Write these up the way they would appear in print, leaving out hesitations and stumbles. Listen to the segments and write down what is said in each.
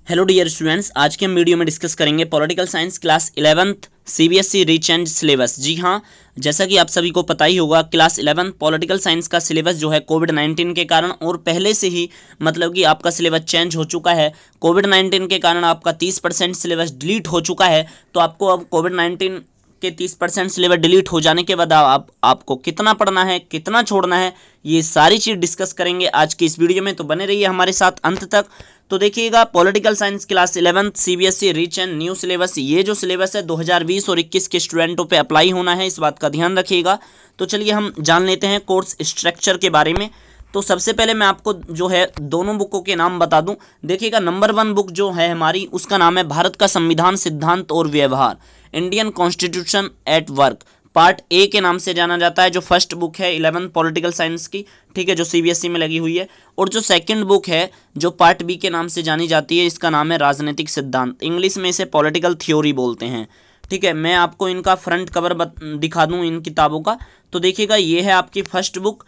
Hello dear students, आज के हम वीडियो में डिस्कस करेंगे political science class 11th CBSE रीचेंज सिलेबस। जी हाँ, जैसा कि आप सभी को पता ही होगा, क्लास 11 पॉलिटिकल साइंस का सिलेबस जो है कोविड-19 के कारण और पहले से ही मतलब कि आपका सिलेबस चेंज हो चुका है। कोविड-19 के कारण आपका 30% सिलेबस डिलीट हो चुका है। तो आपको अब कोविड-19 के 30% सिलेबस डिलीट हो जाने के बाद आपको कितना पढ़ना है, कितना छोड़ना है, ये सारी चीज़ डिस्कस करेंगे आज की इस वीडियो में। तो बने रहिए हमारे साथ अंत तक। तो देखिएगा, political science class 11th CBSE rich and new syllabus, ये जो सिलेबस है 2020 और 21 के स्टूडेंटों पे अप्लाई होना है, इस बात का ध्यान रखिएगा। तो चलिए हम जान लेते हैं कोर्स स्ट्रक्चर के बारे में। तो सबसे पहले मैं आपको जो है दोनों बुकों के नाम बता दूं। देखिएगा, नंबर 1 बुक जो है हमारी, उसका नाम है भारत का संविधान, सिद्धांत और व्यवहार, Indian constitution at work, part A के नाम से जाना जाता है, जो फर्स्ट बुक है 11 पॉलिटिकल साइंस की, ठीक है, जो सीबीएसई में लगी हुई है। और जो सेकंड बुक है, जो पार्ट बी के नाम से जानी जाती है, इसका नाम है राजनीतिक सिद्धांत, इंग्लिश में इसे पॉलिटिकल थ्योरी बोलते हैं। ठीक है, मैं आपको इनका फ्रंट कवर दिखा दूं इन किताबों का। तो देखिएगा, ये है आपकी फर्स्ट बुक,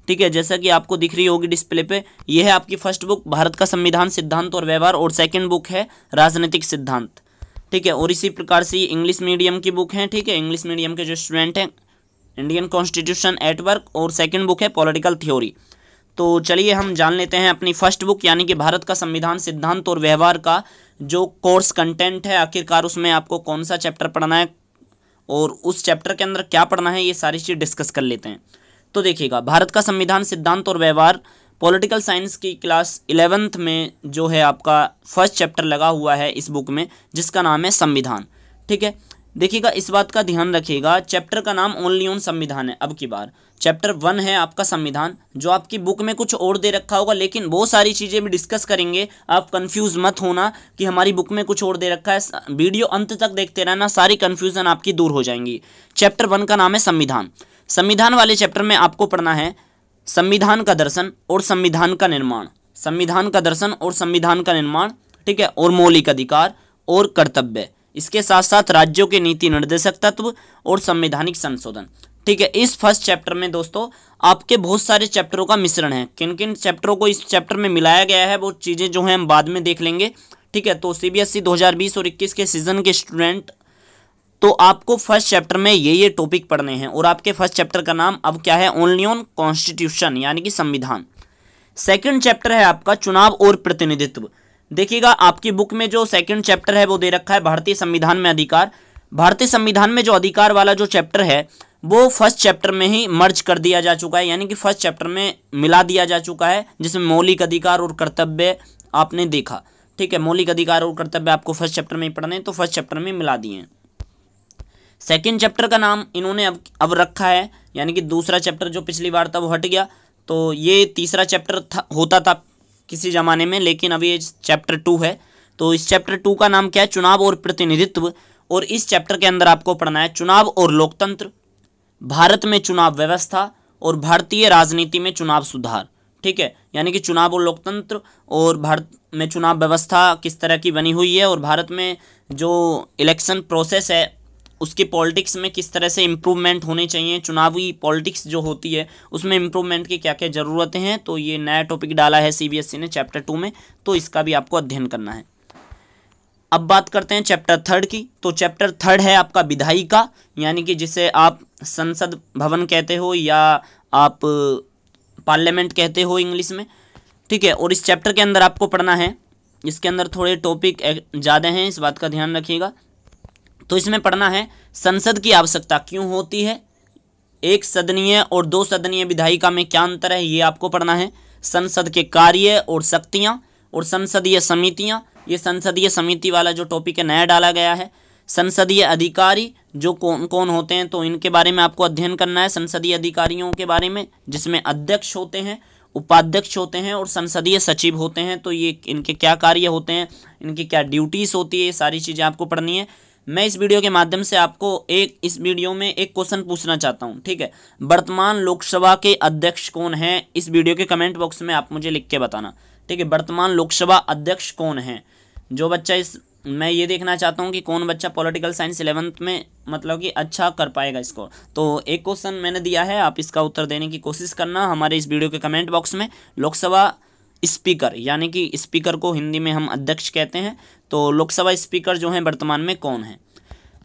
ठीक है, जैसा कि आपको दिख रही होगी डिस्प्ले पे। ये है आपकी फर्स्ट बुक भारत का संविधान, सिद्धांत और व्यवहार, और सेकंड बुक है राजनीतिक सिद्धांत, ठीक है। और इसी प्रकार से ये इंग्लिश मीडियम की बुक है, ठीक है, इंग्लिश मीडियम के जो स्टूडेंट हैं, इंडियन कॉन्स्टिट्यूशन एट वर्क, और सेकंड बुक है पॉलिटिकल थ्योरी। तो चलिए हम जान लेते हैं अपनी फर्स्ट बुक यानी कि भारत का संविधान, सिद्धांत और व्यवहार का जो कोर्स कंटेंट है, आखिरकार उसमें आपको कौन सा चैप्टर पढ़ना है और उस चैप्टर के अंदर क्या पढ़ना है, ये सारी चीज़ डिस्कस कर लेते हैं। तो देखिएगा, भारत का संविधान, सिद्धांत और व्यवहार पॉलिटिकल साइंस की क्लास 11th में जो है आपका फर्स्ट चैप्टर लगा हुआ है इस बुक में, जिसका नाम है संविधान, ठीक है। देखिएगा, इस बात का ध्यान रखिएगा, चैप्टर का नाम ओनली ऑन संविधान है। अब की बार चैप्टर 1 है आपका संविधान, जो आपकी बुक में कुछ और दे रखा होगा, लेकिन वो सारी चीज़ें भी डिस्कस करेंगे। आप कंफ्यूज मत होना कि हमारी बुक में कुछ और दे रखा है, वीडियो अंत तक देखते रहना, सारी कन्फ्यूज़न आपकी दूर हो जाएंगी। चैप्टर 1 का नाम है संविधान। संविधान वाले चैप्टर में आपको पढ़ना है संविधान का दर्शन और संविधान का निर्माण, संविधान का दर्शन और संविधान का निर्माण, ठीक है, और मौलिक अधिकार और कर्तव्य, इसके साथ साथ राज्यों के नीति निर्देशक तत्व और संवैधानिक संशोधन, ठीक है। इस फर्स्ट चैप्टर में दोस्तों आपके बहुत सारे चैप्टरों का मिश्रण है। किन किन चैप्टरों को इस चैप्टर में मिलाया गया है, वो चीज़ें जो हैं हम बाद में देख लेंगे, ठीक है। तो सीबीएसई 2020 और 21 के सीजन के स्टूडेंट, तो आपको फर्स्ट चैप्टर में ये टॉपिक पढ़ने हैं। और आपके फर्स्ट चैप्टर का नाम अब क्या है, ओनली ऑन कॉन्स्टिट्यूशन यानी कि संविधान। सेकंड चैप्टर है आपका चुनाव और प्रतिनिधित्व। देखिएगा, आपकी बुक में जो सेकंड चैप्टर है वो दे रखा है भारतीय संविधान में अधिकार। भारतीय संविधान में जो अधिकार वाला जो चैप्टर है वो फर्स्ट चैप्टर में ही मर्ज कर दिया जा चुका है, यानी कि फर्स्ट चैप्टर में मिला दिया जा चुका है, जिसमें मौलिक अधिकार और कर्तव्य आपने देखा, ठीक है। मौलिक अधिकार और कर्तव्य आपको फर्स्ट चैप्टर में ही पढ़ने हैं, तो फर्स्ट चैप्टर में मिला दिए हैं। सेकंड चैप्टर का नाम इन्होंने अब रखा है, यानी कि दूसरा चैप्टर जो पिछली बार था वो हट गया, तो ये तीसरा चैप्टर होता था किसी ज़माने में, लेकिन अब ये चैप्टर 2 है। तो इस चैप्टर 2 का नाम क्या है, चुनाव और प्रतिनिधित्व। और इस चैप्टर के अंदर आपको पढ़ना है चुनाव और लोकतंत्र, भारत में चुनाव व्यवस्था और भारतीय राजनीति में चुनाव सुधार, ठीक है। यानी कि चुनाव और लोकतंत्र और भारत में चुनाव व्यवस्था किस तरह की बनी हुई है, और भारत में जो इलेक्शन प्रोसेस है उसकी पॉलिटिक्स में किस तरह से इम्प्रूवमेंट होने चाहिए, चुनावी पॉलिटिक्स जो होती है उसमें इम्प्रूवमेंट की क्या क्या ज़रूरतें हैं। तो ये नया टॉपिक डाला है सीबीएसई ने चैप्टर 2 में, तो इसका भी आपको अध्ययन करना है। अब बात करते हैं चैप्टर 3 की। तो चैप्टर 3 है आपका विधायिका, यानी कि जिसे आप संसद भवन कहते हो या आप पार्लियामेंट कहते हो इंग्लिश में, ठीक है। और इस चैप्टर के अंदर आपको पढ़ना है, इसके अंदर थोड़े टॉपिक ज़्यादा हैं, इस बात का ध्यान रखिएगा। तो इसमें पढ़ना है संसद की आवश्यकता क्यों होती है, एक सदनीय और 2 सदनीय विधायिका में क्या अंतर है, ये आपको पढ़ना है। संसद के कार्य और शक्तियाँ और संसदीय समितियाँ, ये संसदीय समिति वाला जो टॉपिक है नया डाला गया है। संसदीय अधिकारी जो कौन कौन होते हैं, तो इनके बारे में आपको अध्ययन करना है, संसदीय अधिकारियों के बारे में, जिसमें अध्यक्ष होते हैं, उपाध्यक्ष होते हैं और संसदीय सचिव होते हैं। तो ये इनके क्या कार्य होते हैं, इनकी क्या ड्यूटीज़ होती है, ये सारी चीज़ें आपको पढ़नी है। मैं इस वीडियो के माध्यम से आपको इस वीडियो में एक क्वेश्चन पूछना चाहता हूं, ठीक है। वर्तमान लोकसभा के अध्यक्ष कौन हैं, इस वीडियो के कमेंट बॉक्स में आप मुझे लिख के बताना, ठीक है। वर्तमान लोकसभा अध्यक्ष कौन है, जो बच्चा मैं ये देखना चाहता हूं कि कौन बच्चा पॉलिटिकल साइंस 11th में मतलब कि अच्छा कर पाएगा इसको। तो एक क्वेश्चन मैंने दिया है, आप इसका उत्तर देने की कोशिश करना हमारे इस वीडियो के कमेंट बॉक्स में। लोकसभा स्पीकर, यानी कि स्पीकर को हिंदी में हम अध्यक्ष कहते हैं। तो लोकसभा स्पीकर जो हैं वर्तमान में कौन है।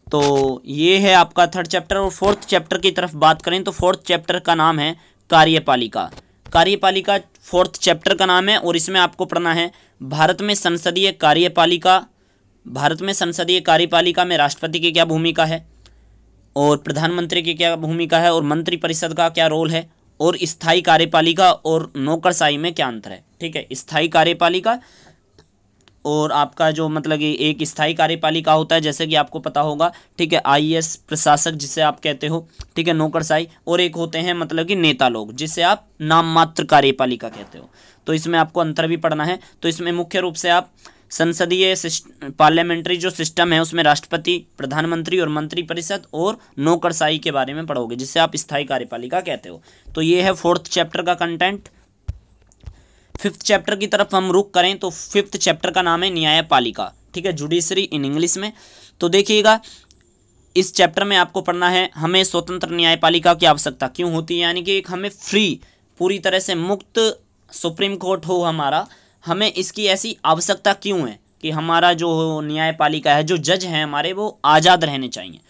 तो ये है आपका थर्ड चैप्टर। और फोर्थ चैप्टर की तरफ बात करें तो फोर्थ चैप्टर का नाम है कार्यपालिका। कार्यपालिका फोर्थ चैप्टर का नाम है और इसमें आपको पढ़ना है भारत में संसदीय कार्यपालिका। भारत में संसदीय कार्यपालिका में राष्ट्रपति की क्या भूमिका है और प्रधानमंत्री की क्या भूमिका है और मंत्रिपरिषद का क्या रोल है और स्थायी कार्यपालिका और नौकरशाही में क्या अंतर है। ठीक है, स्थायी कार्यपालिका और आपका जो मतलब कि एक स्थायी कार्यपालिका होता है जैसे कि आपको पता होगा, ठीक है, आईएएस प्रशासक जिसे आप कहते हो, ठीक है, नौकरशाही, और एक होते हैं मतलब कि नेता लोग जिसे आप नाम मात्र कार्यपालिका कहते हो। तो इसमें आपको अंतर भी पढ़ना है। तो इसमें मुख्य रूप से आप संसदीय पार्लियामेंट्री जो सिस्टम है उसमें राष्ट्रपति, प्रधानमंत्री और मंत्रिपरिषद और नौकरशाही के बारे में पढ़ोगे जिसे आप स्थायी कार्यपालिका कहते हो। तो ये है फोर्थ चैप्टर का कंटेंट। फिफ्थ चैप्टर की तरफ हम रुक करें तो फिफ्थ चैप्टर का नाम है न्यायपालिका। ठीक है, जुडिशरी इन इंग्लिश में। तो देखिएगा इस चैप्टर में आपको पढ़ना है हमें स्वतंत्र न्यायपालिका की आवश्यकता क्यों होती है, यानी कि एक हमें फ्री, पूरी तरह से मुक्त सुप्रीम कोर्ट हो हमारा, हमें इसकी ऐसी आवश्यकता क्यों है कि हमारा जो न्यायपालिका है, जो जज हैं हमारे, वो आज़ाद रहने चाहिए।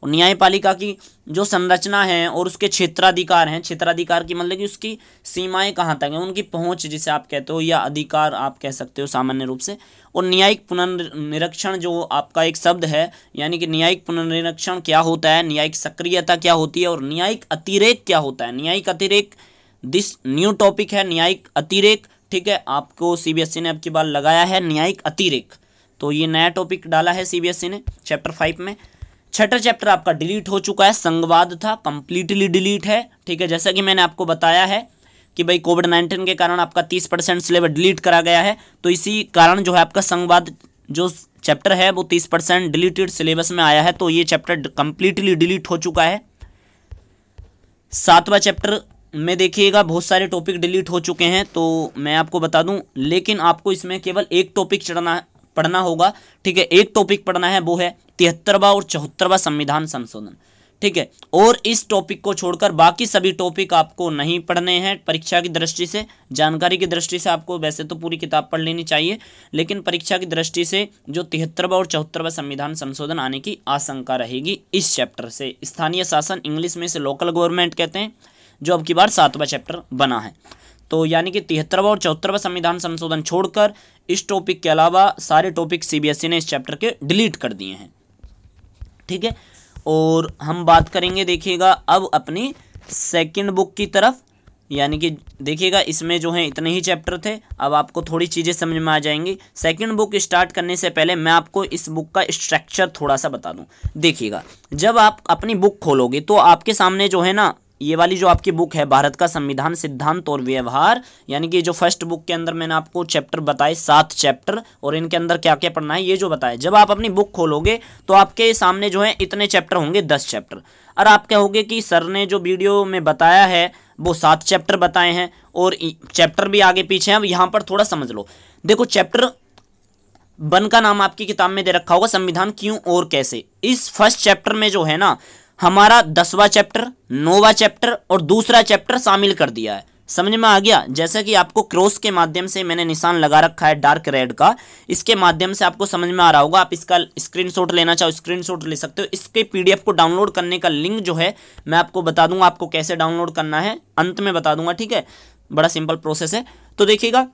और न्यायपालिका की जो संरचना है और उसके क्षेत्राधिकार हैं, क्षेत्राधिकार की मतलब कि उसकी सीमाएं कहाँ तक हैं, उनकी पहुंच जिसे आप कहते हो या अधिकार आप कह सकते हो सामान्य रूप से। और न्यायिक पुनर्निरीक्षण जो आपका एक शब्द है, यानी कि न्यायिक पुनर्निरीक्षण क्या होता है, न्यायिक सक्रियता क्या होती है और न्यायिक अतिरेक क्या होता है। न्यायिक अतिरेक दिस न्यू टॉपिक है, न्यायिक अतिरेक। ठीक है, आपको सीबीएसई ने अब की बार लगाया है न्यायिक अतिरेक, तो ये नया टॉपिक डाला है सीबीएसई ने चैप्टर 5 में। छठा चैप्टर आपका डिलीट हो चुका है, संघवाद था, कंप्लीटली डिलीट है। ठीक है, जैसा कि मैंने आपको बताया है कि भाई कोविड-19 के कारण आपका 30% सिलेबस डिलीट करा गया है, तो इसी कारण जो है आपका संघवाद जो चैप्टर है वो 30% डिलीटेड सिलेबस में आया है। तो ये चैप्टर कंप्लीटली डिलीट हो चुका है। सातवां चैप्टर में देखिएगा बहुत सारे टॉपिक डिलीट हो चुके हैं, तो मैं आपको बता दूं, लेकिन आपको इसमें केवल एक टॉपिक पढ़ना होगा। ठीक है, एक टॉपिक पढ़ना है, वो है 73वां और 74वां संविधान संशोधन। ठीक है, और इस टॉपिक को छोड़कर बाकी सभी टॉपिक आपको नहीं पढ़ने हैं परीक्षा की दृष्टि से। जानकारी की दृष्टि से आपको वैसे तो पूरी किताब पढ़ लेनी चाहिए, लेकिन परीक्षा की दृष्टि से जो 73वां और 74वां संविधान संशोधन आने की आशंका रहेगी इस चैप्टर से। स्थानीय शासन, इंग्लिश में इसे लोकल गवर्नमेंट कहते हैं, जो अब की बार 7वां चैप्टर बना है। तो यानी कि 73वां और 74वां संविधान संशोधन छोड़कर इस टॉपिक के अलावा सारे टॉपिक सीबीएसई ने इस चैप्टर के डिलीट कर दिए हैं। ठीक है, और हम बात करेंगे देखिएगा अब अपनी सेकंड बुक की तरफ, यानी कि देखिएगा इसमें जो है इतने ही चैप्टर थे, अब आपको थोड़ी चीज़ें समझ में आ जाएंगी। सेकंड बुक स्टार्ट करने से पहले मैं आपको इस बुक का स्ट्रक्चर थोड़ा सा बता दूं। देखिएगा जब आप अपनी बुक खोलोगे तो आपके सामने जो है ना, ये वाली जो आपकी बुक है भारत का संविधान सिद्धांत और व्यवहार, यानी कि जो फर्स्ट बुक के अंदर मैंने आपको चैप्टर बताए 7 चैप्टर और इनके अंदर क्या क्या पढ़ना है ये जो बताए, जब आप अपनी बुक खोलोगे तो आपके सामने जो है इतने चैप्टर होंगे, 10 चैप्टर। और आप कहोगे कि सर ने जो वीडियो में बताया है वो 7 चैप्टर बताए हैं और चैप्टर भी आगे पीछे हैं। अब यहाँ पर थोड़ा समझ लो। देखो चैप्टर 1 का नाम आपकी किताब में दे रखा होगा संविधान क्यों और कैसे। इस फर्स्ट चैप्टर में जो है ना हमारा 10वां चैप्टर, 9वां चैप्टर और दूसरा चैप्टर शामिल कर दिया है। समझ में आ गया। जैसे कि आपको क्रॉस के माध्यम से मैंने निशान लगा रखा है डार्क रेड का, इसके माध्यम से आपको समझ में आ रहा होगा। आप इसका स्क्रीनशॉट लेना चाहो स्क्रीनशॉट ले सकते हो। इसके पीडीएफ को डाउनलोड करने का लिंक जो है मैं आपको बता दूंगा, आपको कैसे डाउनलोड करना है अंत में बता दूंगा। ठीक है, बड़ा सिंपल प्रोसेस है। तो देखिएगा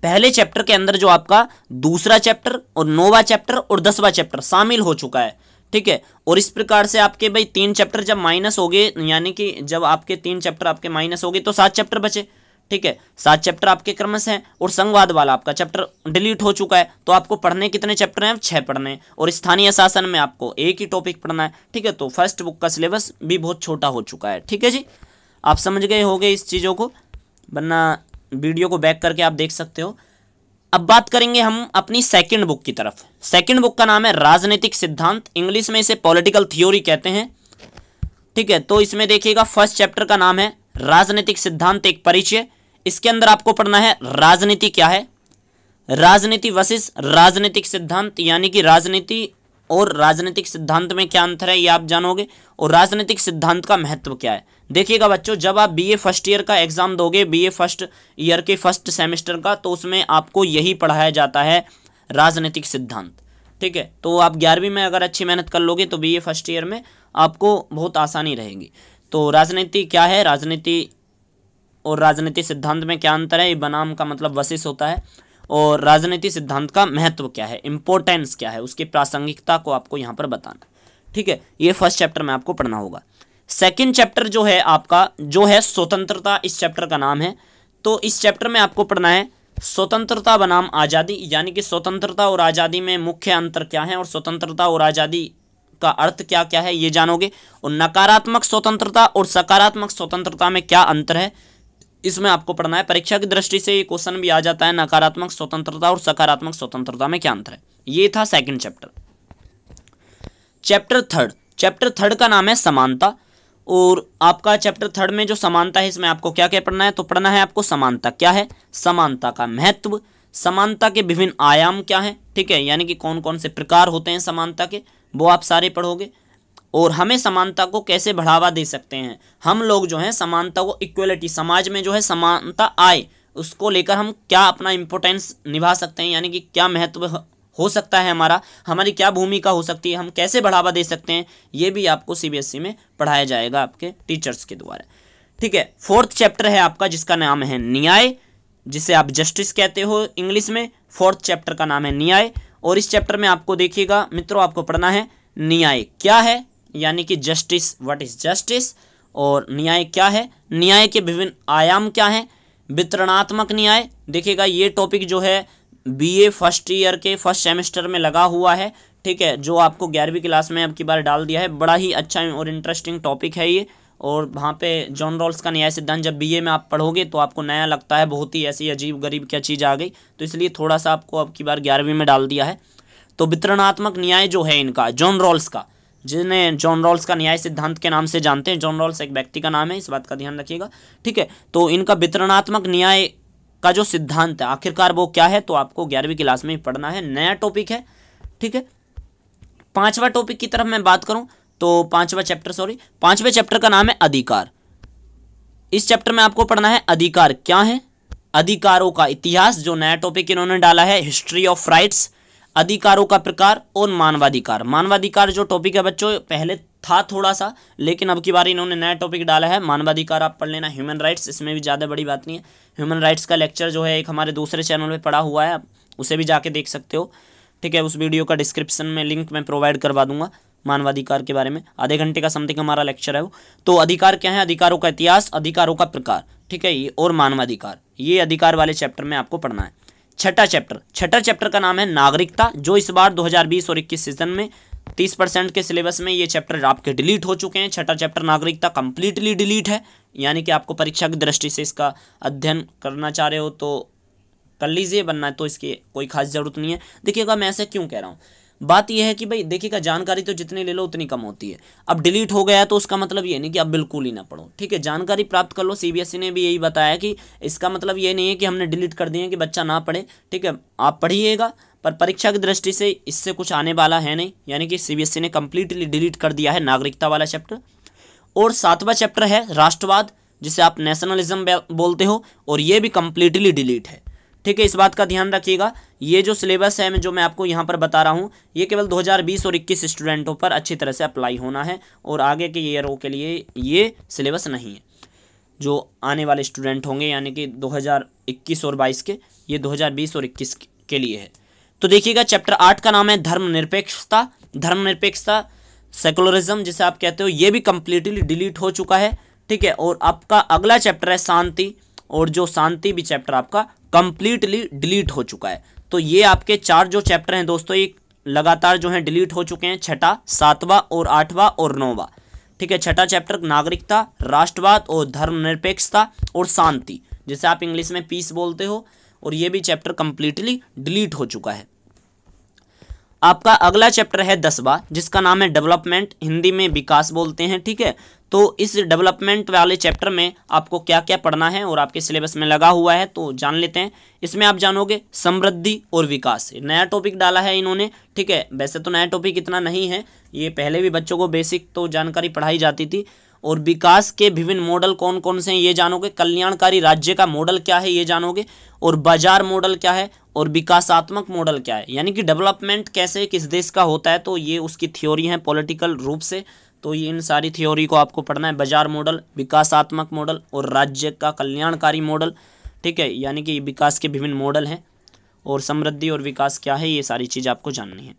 पहले चैप्टर के अंदर जो आपका दूसरा चैप्टर और 9वां चैप्टर और 10वां चैप्टर शामिल हो चुका है। ठीक है, और इस प्रकार से आपके भाई 3 चैप्टर जब माइनस हो गए, यानी कि जब आपके 3 चैप्टर आपके माइनस हो गए तो 7 चैप्टर बचे। ठीक है, 7 चैप्टर आपके क्रमश हैं और संघवाद वाला आपका चैप्टर डिलीट हो चुका है। तो आपको पढ़ने कितने चैप्टर हैं? 6 पढ़ने। और स्थानीय शासन में आपको एक ही टॉपिक पढ़ना है। ठीक है, तो फर्स्ट बुक का सिलेबस भी बहुत छोटा हो चुका है। ठीक है जी, आप समझ गए होंगे इस चीज़ों को, वरना वीडियो को बैक करके आप देख सकते हो। अब बात करेंगे हम अपनी सेकंड बुक की तरफ। सेकंड बुक का नाम है राजनीतिक सिद्धांत, इंग्लिश में इसे पॉलिटिकल थ्योरी कहते हैं। ठीक है, तो इसमें देखिएगा फर्स्ट चैप्टर का नाम है राजनीतिक सिद्धांत एक परिचय। इसके अंदर आपको पढ़ना है राजनीति क्या है, राजनीति वर्सेस राजनीतिक सिद्धांत, यानी कि राजनीति और राजनीतिक सिद्धांत में क्या अंतर है ये आप जानोगे, और राजनीतिक सिद्धांत का महत्व क्या है। देखिएगा बच्चों, जब आप बीए फर्स्ट ईयर का एग्जाम दोगे, बीए फर्स्ट ईयर के फर्स्ट सेमेस्टर का, तो उसमें आपको यही पढ़ाया जाता है, राजनीतिक सिद्धांत। ठीक है, तो आप 11वीं में अगर अच्छी मेहनत कर लोगे तो बीए फर्स्ट ईयर में आपको बहुत आसानी रहेगी। तो राजनीति क्या है, राजनीति और राजनीति सिद्धांत में क्या अंतर है, ये बनाम का मतलब वशिष्ठ होता है। और राजनीति सिद्धांत का महत्व क्या है, इंपॉर्टेंस क्या है, उसकी प्रासंगिकता को आपको यहाँ पर बताना। ठीक है, ये फर्स्ट चैप्टर में आपको पढ़ना होगा। सेकंड चैप्टर जो है आपका, जो है स्वतंत्रता, इस चैप्टर का नाम है। तो इस चैप्टर में आपको पढ़ना है स्वतंत्रता बनाम आज़ादी, यानी कि स्वतंत्रता और आज़ादी में मुख्य अंतर क्या है और स्वतंत्रता और आज़ादी का अर्थ क्या क्या है ये जानोगे। और नकारात्मक स्वतंत्रता और सकारात्मक स्वतंत्रता में क्या अंतर है, इसमें आपको पढ़ना है। परीक्षा की दृष्टि से ये क्वेश्चन भी आ जाता है, नकारात्मक स्वतंत्रता और सकारात्मक स्वतंत्रता में क्या अंतर है। ये था सेकंड चैप्टर। चैप्टर थर्ड का नाम है समानता। और आपका चैप्टर थर्ड में जो समानता है, इसमें आपको क्या क्या पढ़ना है, तो पढ़ना है आपको समानता क्या है, समानता का महत्व, समानता के विभिन्न आयाम क्या हैं। ठीक है, यानी कि कौन कौन से प्रकार होते हैं समानता के, वो आप सारे पढ़ोगे। और हमें समानता को कैसे बढ़ावा दे सकते हैं, हम लोग जो हैं समानता को, इक्वलिटी, समाज में जो है समानता आए, उसको लेकर हम क्या अपना इंपॉर्टेंस निभा सकते हैं, यानी कि क्या महत्व हो सकता है हमारा, हमारी क्या भूमिका हो सकती है, हम कैसे बढ़ावा दे सकते हैं, ये भी आपको सीबीएसई में पढ़ाया जाएगा आपके टीचर्स के द्वारा। ठीक है, फोर्थ चैप्टर है आपका जिसका नाम है न्याय, जिसे आप जस्टिस कहते हो इंग्लिश में। फोर्थ चैप्टर का नाम है न्याय। और इस चैप्टर में आपको देखिएगा मित्रों, आपको पढ़ना है न्याय क्या है, यानी कि जस्टिस, व्हाट इज जस्टिस, और न्याय क्या है, न्याय के विभिन्न आयाम क्या हैं। वितरणात्मक न्याय, देखिएगा ये टॉपिक जो है बीए फर्स्ट ईयर के फर्स्ट सेमेस्टर में लगा हुआ है। ठीक है, जो आपको 11वीं क्लास में अब की बार डाल दिया है, बड़ा ही अच्छा और इंटरेस्टिंग टॉपिक है ये। और वहाँ पे जॉन रॉल्स का न्याय सिद्धांत जब बीए में आप पढ़ोगे तो आपको नया लगता है, बहुत ही ऐसी अजीब गरीब क्या चीज़ आ गई, तो इसलिए थोड़ा सा आपको अब की बार 11वीं में डाल दिया है। तो वितरणात्मक न्याय जो है इनका, जॉन रॉल्स का, जिन्हें जॉन रॉल्स का न्याय सिद्धांत के नाम से जानते हैं, जॉन रॉल्स एक व्यक्ति का नाम है, इस बात का ध्यान रखिएगा। ठीक है, तो इनका वितरणात्मक न्याय का जो सिद्धांत है आखिरकार वो क्या है, तो आपको 11वीं क्लास में ही पढ़ना है, नया टॉपिक है। ठीक है, पांचवा टॉपिक की तरफ मैं बात करूं तो पांचवें चैप्टर का नाम है अधिकार। इस चैप्टर में आपको पढ़ना है अधिकार क्या है, अधिकारों का इतिहास, जो नया टॉपिक इन्होंने डाला है, हिस्ट्री ऑफ राइट्स, अधिकारों का प्रकार और मानवाधिकार। मानवाधिकार जो टॉपिक है बच्चों पहले था थोड़ा सा, लेकिन अब की बार इन्होंने नया टॉपिक डाला है मानवाधिकार, आप पढ़ लेना। ह्यूमन राइट्स, इसमें भी ज़्यादा बड़ी बात नहीं है। ह्यूमन राइट्स का लेक्चर जो है एक हमारे दूसरे चैनल पे पड़ा हुआ है, आप उसे भी जाके देख सकते हो। ठीक है, उस वीडियो का डिस्क्रिप्शन में लिंक मैं प्रोवाइड करवा दूंगा। मानवाधिकार के बारे में आधे घंटे का समथिंग हमारा लेक्चर है वो। तो अधिकार क्या है, अधिकारों का इतिहास, अधिकारों का प्रकार, ठीक है, ये और मानवाधिकार, ये अधिकार वाले चैप्टर में आपको पढ़ना है। छठा चैप्टर का नाम है नागरिकता, जो इस बार 2020 और 21 सीजन में 30% के सिलेबस में ये चैप्टर आपके डिलीट हो चुके हैं। छठा चैप्टर नागरिकता कंप्लीटली डिलीट है, यानी कि आपको परीक्षा की दृष्टि से इसका अध्ययन करना चाह रहे हो तो कर लीजिए, बनना है तो इसकी कोई खास जरूरत नहीं है। देखिएगा मैं ऐसा क्यों कह रहा हूँ, बात यह है कि भाई देखिएगा जानकारी तो जितनी ले लो उतनी कम होती है। अब डिलीट हो गया तो उसका मतलब ये नहीं कि आप बिल्कुल ही ना पढ़ो। ठीक है, जानकारी प्राप्त कर लो। सीबीएसई ने भी यही बताया कि इसका मतलब ये नहीं है कि हमने डिलीट कर दिए कि बच्चा ना पढ़े। ठीक है, आप पढ़िएगा, पर परीक्षा की दृष्टि से इससे कुछ आने वाला है नहीं, यानी कि सीबीएसई ने कंप्लीटली डिलीट कर दिया है नागरिकता वाला चैप्टर। और सातवां चैप्टर है राष्ट्रवाद, जिसे आप नेशनलिज्म बोलते हो, और ये भी कंप्लीटली डिलीट है। ठीक है, इस बात का ध्यान रखिएगा। ये जो सिलेबस है जो मैं आपको यहाँ पर बता रहा हूँ, ये केवल 2020 और 21 स्टूडेंटों पर अच्छी तरह से अप्लाई होना है, और आगे के ईयरों के लिए ये सिलेबस नहीं है। जो आने वाले स्टूडेंट होंगे यानी कि 2021 और 22 के, ये 2020 और 21 के लिए है। तो देखिएगा चैप्टर 8 का नाम है धर्मनिरपेक्षता, सेकुलरिज्म जिसे आप कहते हो, ये भी कंप्लीटली डिलीट हो चुका है। ठीक है, और आपका अगला चैप्टर है शांति, और जो शांति भी चैप्टर आपका कंप्लीटली डिलीट हो चुका है। तो ये आपके 4 जो चैप्टर हैं दोस्तों, ये लगातार जो हैं डिलीट हो चुके हैं, छठा, सातवां और आठवां और नौवां। ठीक है, छठा चैप्टर नागरिकता, राष्ट्रवाद और धर्मनिरपेक्षता और शांति, जिसे आप इंग्लिश में पीस बोलते हो, और ये भी चैप्टर कंप्लीटली डिलीट हो चुका है। आपका अगला चैप्टर है 10वां, जिसका नाम है डेवलपमेंट, हिंदी में विकास बोलते हैं। ठीक है, तो इस डेवलपमेंट वाले चैप्टर में आपको क्या क्या पढ़ना है और आपके सिलेबस में लगा हुआ है तो जान लेते हैं। इसमें आप जानोगे समृद्धि और विकास, नया टॉपिक डाला है इन्होंने। ठीक है, वैसे तो नया टॉपिक इतना नहीं है, ये पहले भी बच्चों को बेसिक तो जानकारी पढ़ाई जाती थी, और विकास के विभिन्न मॉडल कौन कौन से हैं ये जानोगे, कल्याणकारी राज्य का मॉडल क्या है ये जानोगे, और बाजार मॉडल क्या है, और विकासात्मक मॉडल क्या है, यानी कि डेवलपमेंट कैसे किस देश का होता है, तो ये उसकी थ्योरी है पॉलिटिकल रूप से। तो ये इन सारी थ्योरी को आपको पढ़ना है, बाजार मॉडल, विकासात्मक मॉडल और राज्य का कल्याणकारी मॉडल, ठीक है, यानी कि विकास के विभिन्न मॉडल हैं, और समृद्धि और विकास क्या है ये सारी चीज़ आपको जाननी है।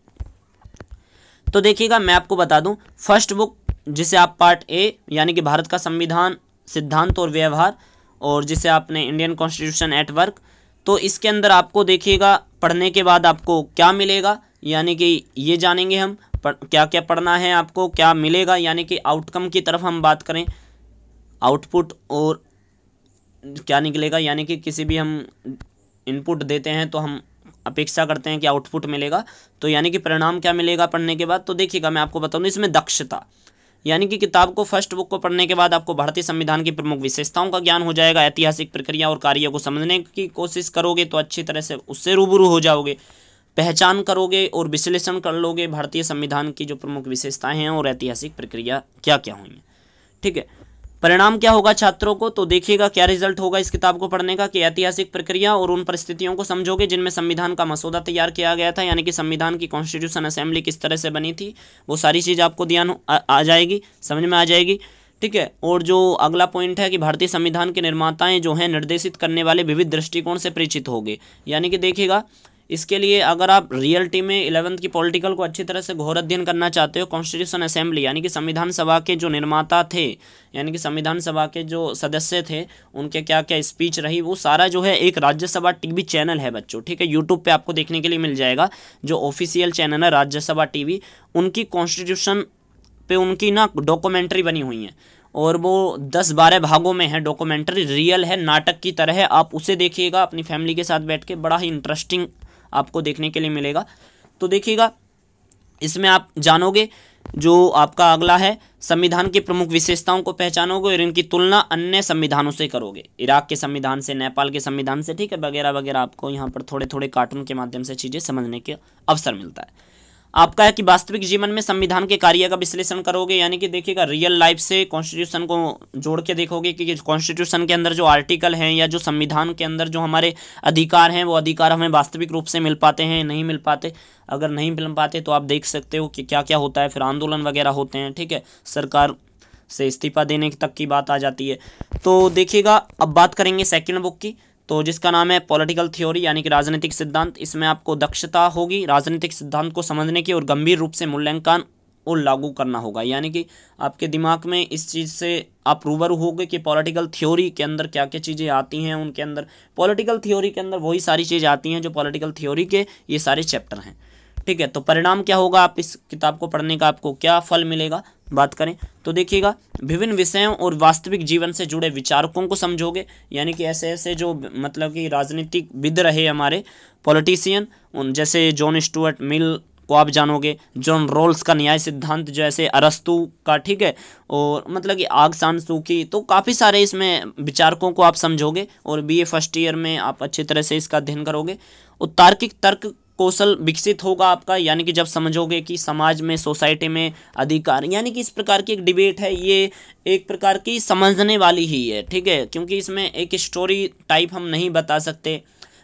तो देखिएगा मैं आपको बता दूं, फर्स्ट बुक जिसे आप पार्ट ए यानी कि भारत का संविधान, सिद्धांत और व्यवहार, और जिसे आपने इंडियन कॉन्स्टिट्यूशन एट वर्क, तो इसके अंदर आपको देखिएगा पढ़ने के बाद आपको क्या मिलेगा, यानी कि ये जानेंगे हम क्या क्या पढ़ना है, आपको क्या मिलेगा, यानी कि आउटकम की तरफ हम बात करें, आउटपुट और क्या निकलेगा, यानी कि किसी भी हम इनपुट देते हैं तो हम अपेक्षा करते हैं कि आउटपुट मिलेगा, तो यानी कि परिणाम क्या मिलेगा पढ़ने के बाद। तो देखिएगा मैं आपको बताऊँ इसमें दक्षता, यानी कि किताब को फर्स्ट बुक को पढ़ने के बाद आपको भारतीय संविधान की प्रमुख विशेषताओं का ज्ञान हो जाएगा, ऐतिहासिक प्रक्रिया और कार्यों को समझने की कोशिश करोगे तो अच्छी तरह से उससे रूबरू हो जाओगे, पहचान करोगे और विश्लेषण कर लोगे भारतीय संविधान की जो प्रमुख विशेषताएं हैं और ऐतिहासिक प्रक्रिया क्या क्या हुई हैं, ठीक है। परिणाम क्या होगा छात्रों को, तो देखिएगा क्या रिजल्ट होगा इस किताब को पढ़ने का, कि ऐतिहासिक प्रक्रिया और उन परिस्थितियों को समझोगे जिनमें संविधान का मसौदा तैयार किया गया था, यानी कि संविधान की कॉन्स्टिट्यूशन असेंबली किस तरह से बनी थी, वो सारी चीज़ आपको ध्यान आ जाएगी, समझ में आ जाएगी, ठीक है। और जो अगला पॉइंट है कि भारतीय संविधान के निर्माताएं जो हैं निर्देशित करने वाले विविध दृष्टिकोण से परिचित होंगे, यानी कि देखिएगा इसके लिए अगर आप रियलिटी में 11th की पॉलिटिकल को अच्छी तरह से घोर अध्ययन करना चाहते हो, कॉन्स्टिट्यूशन असेंबली यानी कि संविधान सभा के जो निर्माता थे, यानी कि संविधान सभा के जो सदस्य थे, उनके क्या क्या स्पीच रही, वो सारा जो है एक राज्यसभा टीवी चैनल है बच्चों, ठीक है, यूट्यूब पे आपको देखने के लिए मिल जाएगा, जो ऑफिशियल चैनल है राज्यसभा टीवी, उनकी कॉन्स्टिट्यूशन पे उनकी ना डॉक्यूमेंट्री बनी हुई है, और वो 10-12 भागों में है डॉक्यूमेंट्री, रियल है, नाटक की तरह है, आप उसे देखिएगा अपनी फैमिली के साथ बैठ के, बड़ा ही इंटरेस्टिंग आपको देखने के लिए मिलेगा। तो देखिएगा इसमें आप जानोगे, जो आपका अगला है संविधान की प्रमुख विशेषताओं को पहचानोगे और इनकी तुलना अन्य संविधानों से करोगे, इराक के संविधान से, नेपाल के संविधान से, ठीक है, वगैरह वगैरह। आपको यहाँ पर थोड़े थोड़े कार्टून के माध्यम से चीज़ें समझने के अवसर मिलता है। आपका है कि वास्तविक जीवन में संविधान के कार्य का विश्लेषण करोगे, यानी कि देखिएगा रियल लाइफ से कॉन्स्टिट्यूशन को जोड़ के देखोगे कि कॉन्स्टिट्यूशन के अंदर जो आर्टिकल हैं या जो संविधान के अंदर जो हमारे अधिकार हैं वो अधिकार हमें वास्तविक रूप से मिल पाते हैं, नहीं मिल पाते। अगर नहीं मिल पाते तो आप देख सकते हो कि क्या क्या होता है, फिर आंदोलन वगैरह होते हैं, ठीक है, सरकार से इस्तीफा देने तक की बात आ जाती है। तो देखिएगा अब बात करेंगे सेकेंड बुक की, तो जिसका नाम है पॉलिटिकल थ्योरी यानी कि राजनीतिक सिद्धांत। इसमें आपको दक्षता होगी राजनीतिक सिद्धांत को समझने की और गंभीर रूप से मूल्यांकन और लागू करना होगा, यानी कि आपके दिमाग में इस चीज़ से आप रूबरू होगे कि पॉलिटिकल थ्योरी के अंदर क्या क्या चीज़ें आती हैं। उनके अंदर पॉलिटिकल थ्योरी के अंदर वही सारी चीज़ें आती हैं जो पॉलिटिकल थ्योरी के ये सारे चैप्टर हैं, ठीक है। तो परिणाम क्या होगा, आप इस किताब को पढ़ने का आपको क्या फल मिलेगा बात करें तो देखिएगा विभिन्न विषयों और वास्तविक जीवन से जुड़े विचारकों को समझोगे, यानी कि ऐसे ऐसे जो मतलब कि राजनीतिक विद रहे हमारे पॉलिटिशियन, उन जैसे जॉन स्टुअर्ट मिल को आप जानोगे, जॉन रॉल्स का न्याय सिद्धांत जैसे अरस्तु का, ठीक है, और मतलब कि आग सान सू की, तो काफ़ी सारे इसमें विचारकों को आप समझोगे और बीए फर्स्ट ईयर में आप अच्छी तरह से इसका अध्ययन करोगे। और तार्किक तर्क कौशल विकसित होगा आपका, यानी कि जब समझोगे कि समाज में, सोसाइटी में अधिकार, यानी कि इस प्रकार की एक डिबेट है, ये एक प्रकार की समझने वाली ही है, ठीक है, क्योंकि इसमें एक स्टोरी टाइप हम नहीं बता सकते,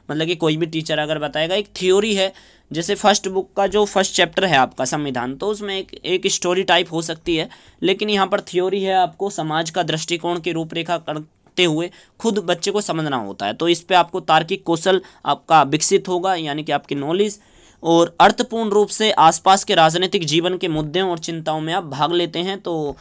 मतलब कि कोई भी टीचर अगर बताएगा, एक थ्योरी है। जैसे फर्स्ट बुक का जो फर्स्ट चैप्टर है आपका संविधान, तो उसमें एक स्टोरी टाइप हो सकती है, लेकिन यहाँ पर थ्योरी है, आपको समाज का दृष्टिकोण की रूपरेखा करते हुए खुद बच्चे को समझना होता है। तो इस पे आपको तार्किक कौशल आपका विकसित होगा, यानी कि आपकी नॉलेज, और अर्थपूर्ण रूप से आसपास के राजनीतिक जीवन के मुद्दों और चिंताओं में आप भाग लेते हैं, तो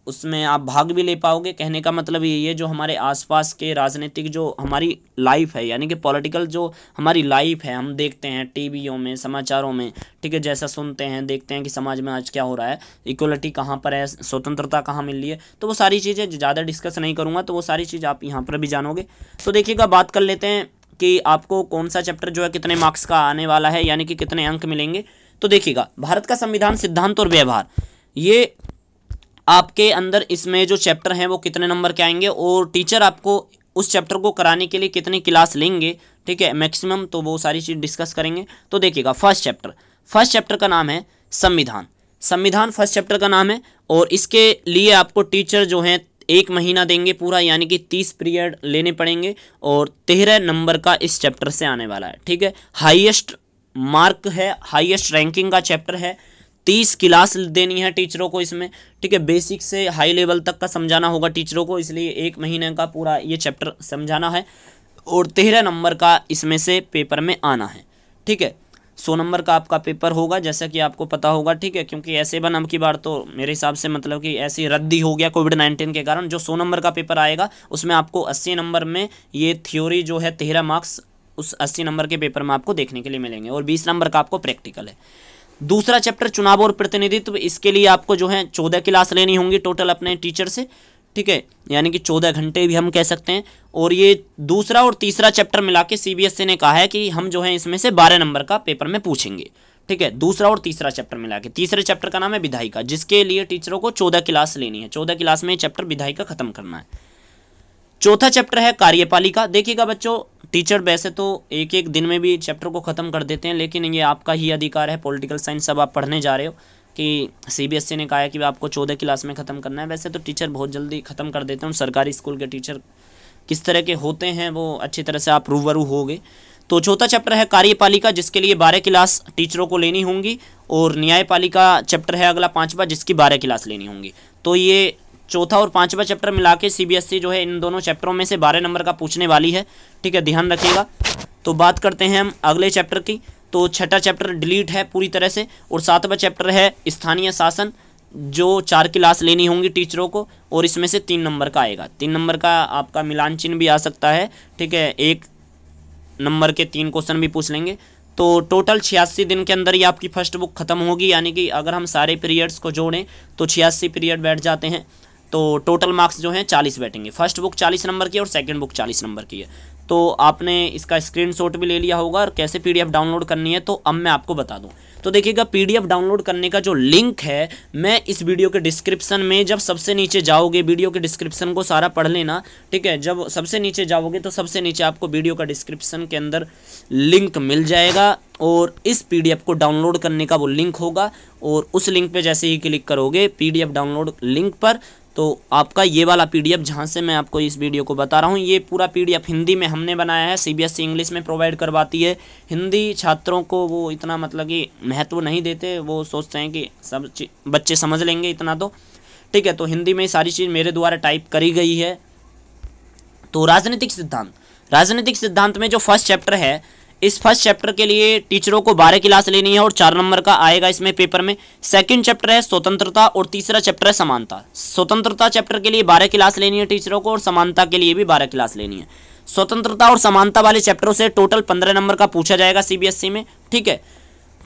उसमें आप भाग भी ले पाओगे। कहने का मतलब ये जो हमारे आसपास के राजनीतिक जो हमारी लाइफ है, यानी कि पॉलिटिकल जो हमारी लाइफ है, हम देखते हैं टीवीओं में, समाचारों में, ठीक है, जैसा सुनते हैं, देखते हैं कि समाज में आज क्या हो रहा है, इक्वलिटी कहाँ पर है, स्वतंत्रता कहाँ मिल रही है, तो वो सारी चीज़ें ज़्यादा डिस्कस नहीं करूँगा, तो वो सारी चीज़ आप यहाँ पर भी जानोगे। तो देखिएगा बात कर लेते हैं कि आपको कौन सा चैप्टर जो है कितने मार्क्स का आने वाला है, यानी कि कितने अंक मिलेंगे। तो देखिएगा भारत का संविधान, सिद्धांत और व्यवहार, ये आपके अंदर इसमें जो चैप्टर हैं वो कितने नंबर के आएंगे और टीचर आपको उस चैप्टर को कराने के लिए कितनी क्लास लेंगे, ठीक है, मैक्सिमम, तो वो सारी चीज़ डिस्कस करेंगे। तो देखिएगा फर्स्ट चैप्टर का नाम है संविधान। संविधान फर्स्ट चैप्टर का नाम है और इसके लिए आपको टीचर जो हैं 1 महीना देंगे पूरा, यानी कि 30 पीरियड लेने पड़ेंगे और 13 नंबर का इस चैप्टर से आने वाला है। ठीक है, हाईएस्ट मार्क है, हाईएस्ट रैंकिंग का चैप्टर है, 30 क्लास देनी है टीचरों को इसमें। ठीक है, बेसिक से हाई लेवल तक का समझाना होगा टीचरों को, इसलिए 1 महीने का पूरा ये चैप्टर समझाना है और 13 नंबर का इसमें से पेपर में आना है। ठीक है, 100 नंबर का आपका पेपर होगा, जैसा कि आपको पता होगा। ठीक है, क्योंकि ऐसे बन अब की बार तो मेरे हिसाब से मतलब कि ऐसी रद्दी हो गया कोविड-19 के कारण। जो 100 नंबर का पेपर आएगा उसमें आपको 80 नंबर में ये थ्योरी जो है 13 मार्क्स उस 80 नंबर के पेपर में आपको देखने के लिए मिलेंगे और 20 नंबर का आपको प्रैक्टिकल है। दूसरा चैप्टर चुनाव और प्रतिनिधित्व, इसके लिए आपको जो है 14 क्लास लेनी होंगी टोटल अपने टीचर से। ठीक है, यानी कि 14 घंटे भी हम कह सकते हैं। और ये दूसरा और तीसरा चैप्टर मिला के सीबीएसई ने कहा है कि हम जो है इसमें से 12 नंबर का पेपर में पूछेंगे। ठीक है, दूसरा और तीसरा चैप्टर मिला के। तीसरे चैप्टर का नाम है विधायिका, जिसके लिए टीचरों को 14 क्लास लेनी है। 14 क्लास में चैप्टर विधायिका खत्म करना है। चौथा चैप्टर है कार्यपालिका। देखिएगा बच्चों, टीचर वैसे तो एक एक दिन में भी चैप्टर को ख़त्म कर देते हैं, लेकिन ये आपका ही अधिकार है। पॉलिटिकल साइंस अब आप पढ़ने जा रहे हो कि सीबीएसई ने कहा है कि आपको 14 क्लास में ख़त्म करना है। वैसे तो टीचर बहुत जल्दी ख़त्म कर देते हैं, सरकारी स्कूल के टीचर किस तरह के होते हैं वो अच्छी तरह से आप रूबरू होगे। तो चौथा चैप्टर है कार्यपालिका, जिसके लिए 12 क्लास टीचरों को लेनी होंगी और न्यायपालिका चैप्टर है अगला 5वां, जिसकी 12 क्लास लेनी होंगी। तो ये चौथा और 5वां चैप्टर मिला के सीबीएसई जो है इन दोनों चैप्टरों में से 12 नंबर का पूछने वाली है। ठीक है, ध्यान रखिएगा। तो बात करते हैं हम अगले चैप्टर की। तो छठा चैप्टर डिलीट है पूरी तरह से और 7वां चैप्टर है स्थानीय शासन, जो 4 क्लास लेनी होंगी टीचरों को और इसमें से 3 नंबर का आएगा। 3 नंबर का आपका मिलान चिन्ह भी आ सकता है। ठीक है, 1 नंबर के 3 क्वेश्चन भी पूछ लेंगे। तो टोटल 86 दिन के अंदर ही आपकी फर्स्ट बुक खत्म होगी, यानी कि अगर हम सारे पीरियड्स को जोड़ें तो 86 पीरियड बैठ जाते हैं। तो टोटल मार्क्स जो हैं 40 बैठेंगे। फर्स्ट बुक 40 नंबर की और सेकंड बुक 40 नंबर की है। तो आपने इसका स्क्रीनशॉट भी ले लिया होगा और कैसे पीडीएफ डाउनलोड करनी है तो अब मैं आपको बता दूं। तो देखिएगा, पीडीएफ डाउनलोड करने का जो लिंक है मैं इस वीडियो के डिस्क्रिप्शन में, जब सबसे नीचे जाओगे वीडियो के डिस्क्रिप्शन को सारा पढ़ लेना। ठीक है, जब सबसे नीचे जाओगे तो सबसे नीचे आपको वीडियो का डिस्क्रिप्शन के अंदर लिंक मिल जाएगा और इस पीडीएफ को डाउनलोड करने का वो लिंक होगा और उस लिंक पे जैसे ही क्लिक करोगे पीडीएफ डाउनलोड लिंक पर, तो आपका ये वाला पीडीएफ जहाँ से मैं आपको इस वीडियो को बता रहा हूँ, ये पूरा पीडीएफ हिंदी में हमने बनाया है। सीबीएसई इंग्लिश में प्रोवाइड करवाती है। हिंदी छात्रों को वो इतना मतलब कि महत्व नहीं देते, वो सोचते हैं कि सब बच्चे समझ लेंगे इतना तो। ठीक है, तो हिंदी में सारी चीज़ मेरे द्वारा टाइप करी गई है। तो राजनीतिक सिद्धांत में जो फर्स्ट चैप्टर है, इस फर्स्ट चैप्टर के लिए टीचरों को 12 क्लास लेनी है और 4 नंबर का आएगा इसमें पेपर में। सेकंड चैप्टर है स्वतंत्रता और तीसरा चैप्टर है समानता। स्वतंत्रता चैप्टर के लिए 12 क्लास लेनी है टीचरों को और समानता के लिए भी 12 क्लास लेनी है। स्वतंत्रता और समानता वाले चैप्टरों से टोटल 15 नंबर का पूछा जाएगा सीबीएसई में। ठीक है,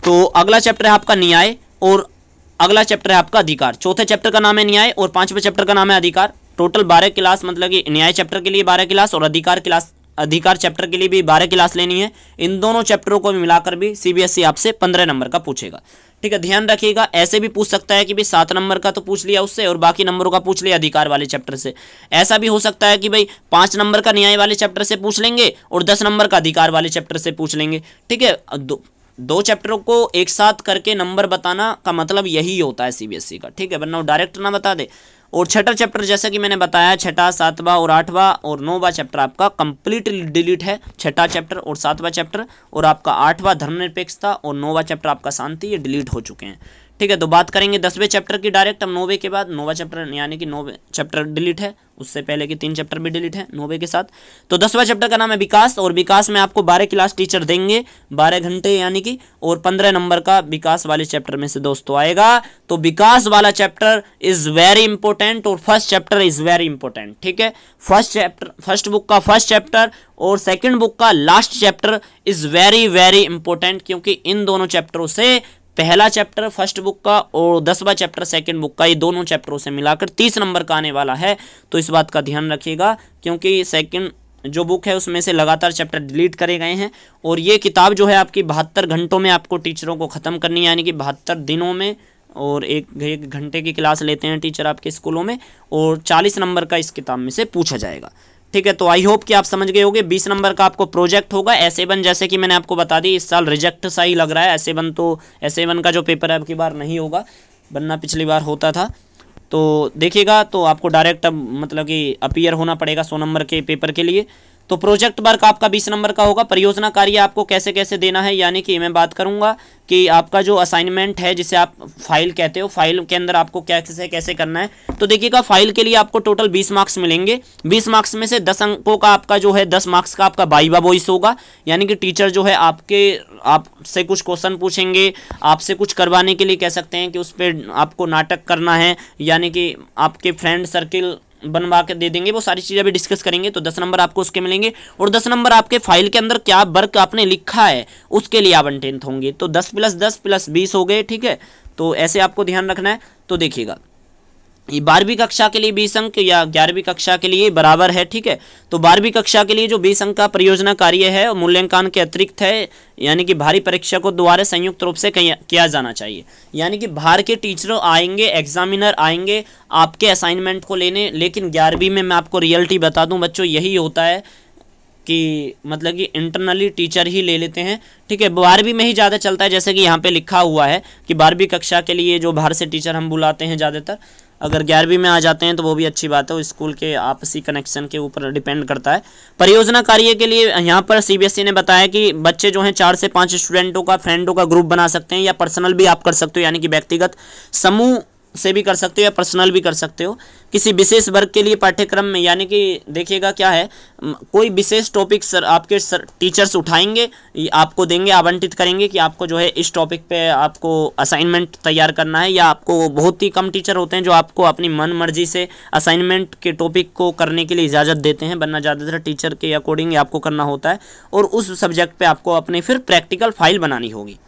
तो अगला चैप्टर है आपका न्याय और अगला चैप्टर है आपका अधिकार। चौथे चैप्टर का नाम है न्याय और 5वें चैप्टर का नाम है अधिकार। टोटल 12 क्लास, मतलब कि न्याय चैप्टर के लिए 12 क्लास और अधिकार चैप्टर के लिए भी 12 क्लास लेनी है। इन दोनों चैप्टरों को मिलाकर भी सीबीएसई आपसे 15 नंबर का पूछेगा। ठीक है, ध्यान रखिएगा। ऐसे भी पूछ सकता है कि भाई 7 नंबर का तो पूछ लिया उससे और बाकी नंबरों का पूछ लिया अधिकार वाले चैप्टर से। ऐसा भी हो सकता है कि भाई 5 नंबर का न्याय वाले चैप्टर से पूछ लेंगे और 10 नंबर का अधिकार वाले चैप्टर से पूछ लेंगे। ठीक है, दो चैप्टरों को एक साथ करके नंबर बताना का मतलब यही होता है सीबीएसई का। ठीक है, वरना डायरेक्ट ना बता दे। और छठा चैप्टर जैसा कि मैंने बताया, छठा, 7वां और 8वां और 9वां चैप्टर आपका कंप्लीटली डिलीट है। छठा चैप्टर और 7वां चैप्टर और आपका 8वां धर्मनिरपेक्षता और 9वां चैप्टर आपका शांति, ये डिलीट हो चुके हैं। ठीक है, तो बात करेंगे 10वें चैप्टर की डायरेक्ट। अब 9वें के बाद 9वां चैप्टर, यानी कि 9वें चैप्टर डिलीट है, उससे पहले के 3 चैप्टर भी डिलीट है 9वें के साथ। तो 10वां चैप्टर का नाम है विकास और विकास में आपको 12 क्लास टीचर देंगे, 12 घंटे यानी कि, और 15 नंबर का विकास वाले चैप्टर में से दोस्तों आएगा। तो विकास वाला चैप्टर इज वेरी इंपॉर्टेंट और first chapter is very important. ठीक है, फर्स्ट बुक का फर्स्ट चैप्टर और सेकेंड बुक का last chapter is very very important, क्योंकि इन दोनों चैप्टरों से पहला चैप्टर फर्स्ट बुक का और 10वां चैप्टर सेकंड बुक का, ये दोनों चैप्टरों से मिलाकर 30 नंबर का आने वाला है। तो इस बात का ध्यान रखिएगा, क्योंकि सेकंड जो बुक है उसमें से लगातार चैप्टर डिलीट करे गए हैं और ये किताब जो है आपकी 72 घंटों में आपको टीचरों को ख़त्म करनी है, यानी कि 72 दिनों में। और एक घंटे की क्लास लेते हैं टीचर आपके स्कूलों में और 40 नंबर का इस किताब में से पूछा जाएगा। ठीक है, तो आई होप कि आप समझ गए होंगे। 20 नंबर का आपको प्रोजेक्ट होगा। SA1 जैसे कि मैंने आपको बता दी, इस साल रिजेक्ट सा ही लग रहा है। SA1 का जो पेपर है अब की बार नहीं होगा। वरना पिछली बार होता था। तो देखिएगा तो आपको डायरेक्ट अब मतलब कि अपीयर होना पड़ेगा 100 नंबर के पेपर के लिए। तो प्रोजेक्ट वर्क आपका 20 नंबर का होगा। परियोजना कार्य आपको कैसे कैसे देना है, यानी कि मैं बात करूंगा कि आपका जो असाइनमेंट है जिसे आप फाइल कहते हो, फाइल के अंदर आपको कैसे कैसे करना है। तो देखिएगा फाइल के लिए आपको टोटल 20 मार्क्स मिलेंगे। 20 मार्क्स में से 10 अंकों का आपका जो है 10 मार्क्स का आपका वाइवा वॉइस होगा, यानी कि टीचर जो है आपसे कुछ क्वेश्चन पूछेंगे, आपसे कुछ करवाने के लिए कह सकते हैं कि उस पर आपको नाटक करना है, यानी कि आपके फ्रेंड सर्किल बनवा के दे देंगे। वो सारी चीज़ें भी डिस्कस करेंगे। तो 10 नंबर आपको उसके मिलेंगे और 10 नंबर आपके फाइल के अंदर क्या वर्क आपने लिखा है उसके लिए आवंटित होंगे। तो 10 + 10 + 20 हो गए, ठीक है। तो ऐसे आपको ध्यान रखना है। तो देखिएगा ये 12वीं कक्षा के लिए 20 अंक या 11वीं कक्षा के लिए बराबर है, ठीक है। तो 12वीं कक्षा के लिए जो 20 अंक का परियोजना कार्य है मूल्यांकन के अतिरिक्त है, यानी कि बाहरी परीक्षकों द्वारा संयुक्त रूप से किया जाना चाहिए। यानी कि बाहर के टीचर आएंगे, एग्जामिनर आएंगे आपके असाइनमेंट को लेने। लेकिन 11वीं में मैं आपको रियलिटी बता दूं बच्चों, यही होता है कि मतलब कि इंटरनली टीचर ही ले लेते हैं, ठीक है। 12वीं में ही ज़्यादा चलता है, जैसे कि यहाँ पे लिखा हुआ है कि 12वीं कक्षा के लिए जो बाहर से टीचर हम बुलाते हैं ज़्यादातर। अगर 11वीं में आ जाते हैं तो वो भी अच्छी बात है, वो स्कूल के आपसी कनेक्शन के ऊपर डिपेंड करता है। परियोजना कार्य के लिए यहाँ पर CBSE ने बताया कि बच्चे जो हैं 4 से 5 स्टूडेंटों का, फ्रेंडों का ग्रुप बना सकते हैं, या पर्सनल भी आप कर सकते हो, यानी कि व्यक्तिगत समूह से भी कर सकते हो या पर्सनल भी कर सकते हो। किसी विशेष वर्ग के लिए पाठ्यक्रम में, यानी कि देखिएगा क्या है, कोई विशेष टॉपिक आपके टीचर्स उठाएंगे, आपको देंगे, आवंटित करेंगे कि आपको जो है इस टॉपिक पे आपको असाइनमेंट तैयार करना है। या आपको बहुत ही कम टीचर होते हैं जो आपको अपनी मन मर्जी से असाइनमेंट के टॉपिक को करने के लिए इजाज़त देते हैं, वरना ज़्यादातर टीचर के अकॉर्डिंग आपको करना होता है और उस सब्जेक्ट पर आपको अपनी फिर प्रैक्टिकल फाइल बनानी होगी।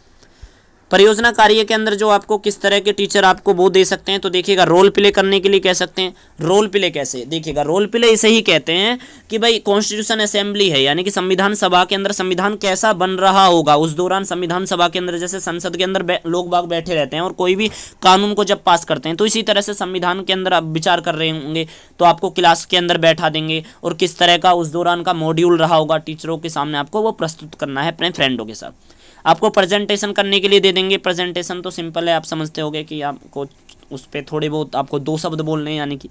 परियोजना कार्य के अंदर जो आपको किस तरह के टीचर आपको वो दे सकते हैं, तो देखिएगा रोल प्ले करने के लिए कह सकते हैं। रोल प्ले कैसे, देखिएगा रोल प्ले इसे ही कहते हैं कि भाई कॉन्स्टिट्यूशन असेंबली है, यानी कि संविधान सभा के अंदर संविधान कैसा बन रहा होगा उस दौरान। संविधान सभा के अंदर जैसे संसद के अंदर लोग बाग बैठे रहते हैं और कोई भी कानून को जब पास करते हैं, तो इसी तरह से संविधान के अंदर आप विचार कर रहे होंगे तो आपको क्लास के अंदर बैठा देंगे और किस तरह का उस दौरान का मॉड्यूल रहा होगा टीचरों के सामने आपको वो प्रस्तुत करना है अपने फ्रेंडों के साथ। आपको प्रेजेंटेशन करने के लिए दे देंगे। प्रेजेंटेशन तो सिंपल है, आप समझते होंगे कि आपको उस पर थोड़े बहुत आपको 2 शब्द बोलने हैं, यानी कि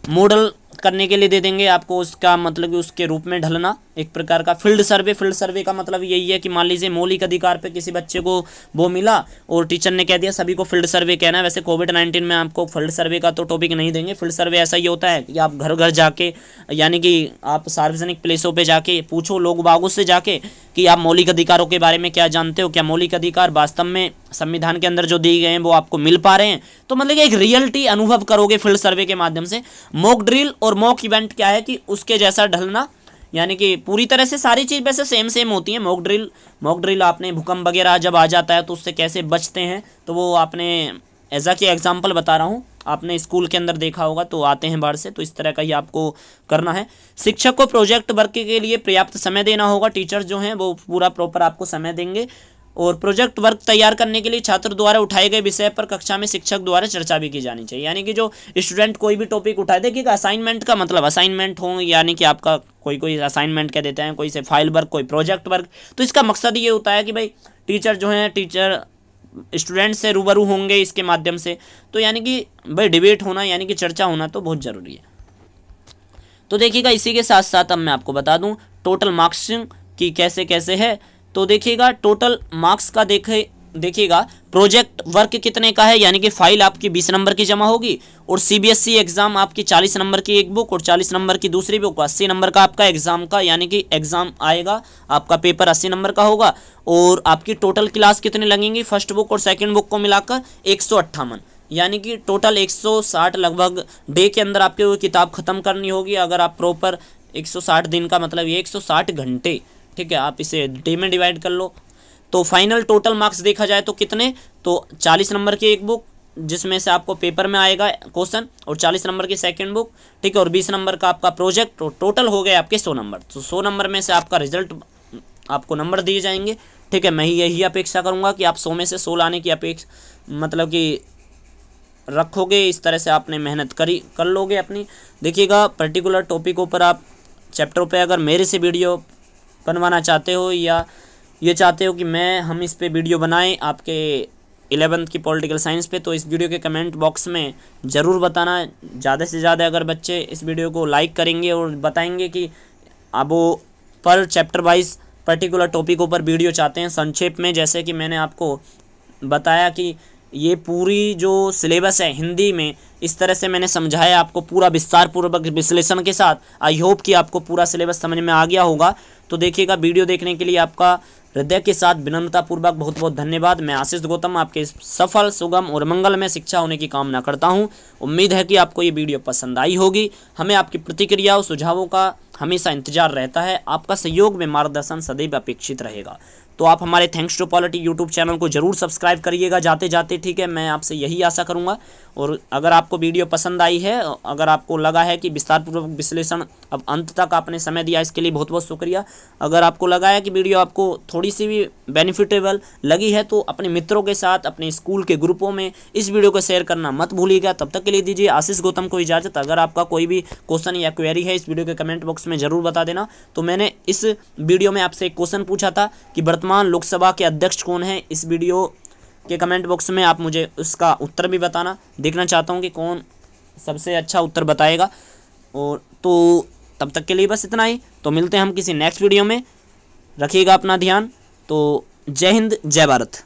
मॉडल करने के लिए दे देंगे आपको, उसका मतलब कि उसके रूप में ढलना। एक प्रकार का फील्ड सर्वे का मतलब यही है कि मान लीजिए मौलिक अधिकार पे किसी बच्चे को वो मिला और टीचर ने कह दिया सभी को फील्ड सर्वे कहना है। वैसे कोविड-19 में आपको फील्ड सर्वे का तो टॉपिक नहीं देंगे। फील्ड सर्वे ऐसा ही होता है कि आप घर घर जाके, यानी कि आप सार्वजनिक प्लेसों पे जाके पूछो लोग बागों से जाके कि आप मौलिक अधिकारों के बारे में क्या जानते हो, क्या मौलिक अधिकार वास्तव में संविधान के अंदर जो दिए गए हैं वो आपको मिल पा रहे हैं। तो मतलब कि एक रियलिटी अनुभव करोगे फील्ड सर्वे के माध्यम से। मॉक ड्रिल और मॉक इवेंट क्या है कि उसके जैसा ढलना, यानी कि पूरी तरह से सारी चीज़ वैसे सेम होती है। मॉक ड्रिल आपने भूकंप वगैरह जब आ जाता है तो उससे कैसे बचते हैं, तो वो आपने ऐसा कि एग्जाम्पल बता रहा हूँ, आपने स्कूल के अंदर देखा होगा, तो आते हैं बाहर से, तो इस तरह का ही आपको करना है। शिक्षक को प्रोजेक्ट वर्क के लिए पर्याप्त समय देना होगा। टीचर जो हैं वो पूरा प्रॉपर आपको समय देंगे। और प्रोजेक्ट वर्क तैयार करने के लिए छात्र द्वारा उठाए गए विषय पर कक्षा में शिक्षक द्वारा चर्चा भी की जानी चाहिए। यानी कि जो स्टूडेंट कोई भी टॉपिक उठाए, देखिएगा असाइनमेंट का मतलब असाइनमेंट हो, यानी कि आपका कोई असाइनमेंट कह देते हैं, कोई से फाइल वर्क, कोई प्रोजेक्ट वर्क। तो इसका मकसद ये होता है कि भाई टीचर जो हैं टीचर स्टूडेंट से रूबरू होंगे इसके माध्यम से। तो यानी कि भाई डिबेट होना, यानी कि चर्चा होना तो बहुत ज़रूरी है। तो देखिएगा इसी के साथ साथ अब मैं आपको बता दूं टोटल मार्क्सिंग की कैसे कैसे है। तो देखिएगा टोटल मार्क्स का देखिएगा प्रोजेक्ट वर्क कितने का है, यानी कि फाइल आपकी 20 नंबर की जमा होगी और CBSE एग्जाम आपकी 40 नंबर की एक बुक और 40 नंबर की दूसरी बुक, 80 नंबर का आपका एग्जाम का, यानी कि एग्जाम आएगा आपका पेपर 80 नंबर का होगा। और आपकी टोटल क्लास कितने लगेंगी, फर्स्ट बुक और सेकेंड बुक को मिलाकर 158, यानी कि टोटल 160 लगभग डे के अंदर आपके वो किताब ख़त्म करनी होगी। अगर आप प्रॉपर 160 दिन का मतलब ये 160 घंटे, ठीक है, आप इसे डे में डिवाइड कर लो। तो फाइनल टोटल मार्क्स देखा जाए तो कितने, तो 40 नंबर की एक बुक जिसमें से आपको पेपर में आएगा क्वेश्चन और 40 नंबर की सेकंड बुक, ठीक है, और 20 नंबर का आपका प्रोजेक्ट, तो टोटल हो गए आपके 100 नंबर। तो 100 नंबर में से आपका रिजल्ट आपको नंबर दिए जाएंगे, ठीक है। मैं यही अपेक्षा करूँगा कि आप 100 में से 100 लाने की मतलब कि रखोगे। इस तरह से आपने मेहनत कर लोगे अपनी। देखिएगा पर्टिकुलर टॉपिकों पर आप चैप्टरों पे अगर मेरे से वीडियो बनवाना चाहते हो या ये चाहते हो कि हम इस पे वीडियो बनाएं आपके 11th की पॉलिटिकल साइंस पे। तो इस वीडियो के कमेंट बॉक्स में ज़रूर बताना। ज़्यादा से ज़्यादा अगर बच्चे इस वीडियो को लाइक करेंगे और बताएंगे कि अब वो पर चैप्टर वाइज पर्टिकुलर टॉपिकों पर वीडियो चाहते हैं संक्षेप में, जैसे कि मैंने आपको बताया कि ये पूरी जो सिलेबस है हिंदी में इस तरह से मैंने समझाया आपको पूरा विस्तार पूर्वक विश्लेषण के साथ। आई होप कि आपको पूरा सिलेबस समझ में आ गया होगा। तो देखिएगा, वीडियो देखने के लिए आपका हृदय के साथ विनम्रतापूर्वक बहुत बहुत धन्यवाद। मैं आशीष गौतम आपके सफल, सुगम और मंगलमय शिक्षा होने की कामना करता हूं। उम्मीद है कि आपको ये वीडियो पसंद आई होगी। हमें आपकी प्रतिक्रिया और सुझावों का हमेशा इंतजार रहता है। आपका सहयोग में मार्गदर्शन सदैव अपेक्षित रहेगा। तो आप हमारे thanks to polity YouTube channel को जरूर सब्सक्राइब करिएगा जाते जाते, ठीक है। मैं आपसे यही आशा करूंगा। और अगर आपको वीडियो पसंद आई है, अगर आपको लगा है कि विस्तारपूर्वक विश्लेषण अब अंत तक आपने समय दिया, इसके लिए बहुत बहुत शुक्रिया। अगर आपको लगा है कि वीडियो आपको थोड़ी सी भी बेनिफिटेबल लगी है तो अपने मित्रों के साथ, अपने स्कूल के ग्रुपों में इस वीडियो को शेयर करना मत भूलिएगा। तब तक के लिए दीजिए आशीष गौतम को इजाज़त। अगर आपका कोई भी क्वेश्चन या क्वेरी है इस वीडियो के कमेंट बॉक्स में ज़रूर बता देना। तो मैंने इस वीडियो में आपसे एक क्वेश्चन पूछा था कि वर्तमान लोकसभा के अध्यक्ष कौन है। इस वीडियो के कमेंट बॉक्स में आप मुझे उसका उत्तर भी बताना। देखना चाहता हूं कि कौन सबसे अच्छा उत्तर बताएगा। और तो तब तक के लिए बस इतना ही। तो मिलते हैं हम किसी नेक्स्ट वीडियो में। रखिएगा अपना ध्यान। तो जय हिंद, जय भारत।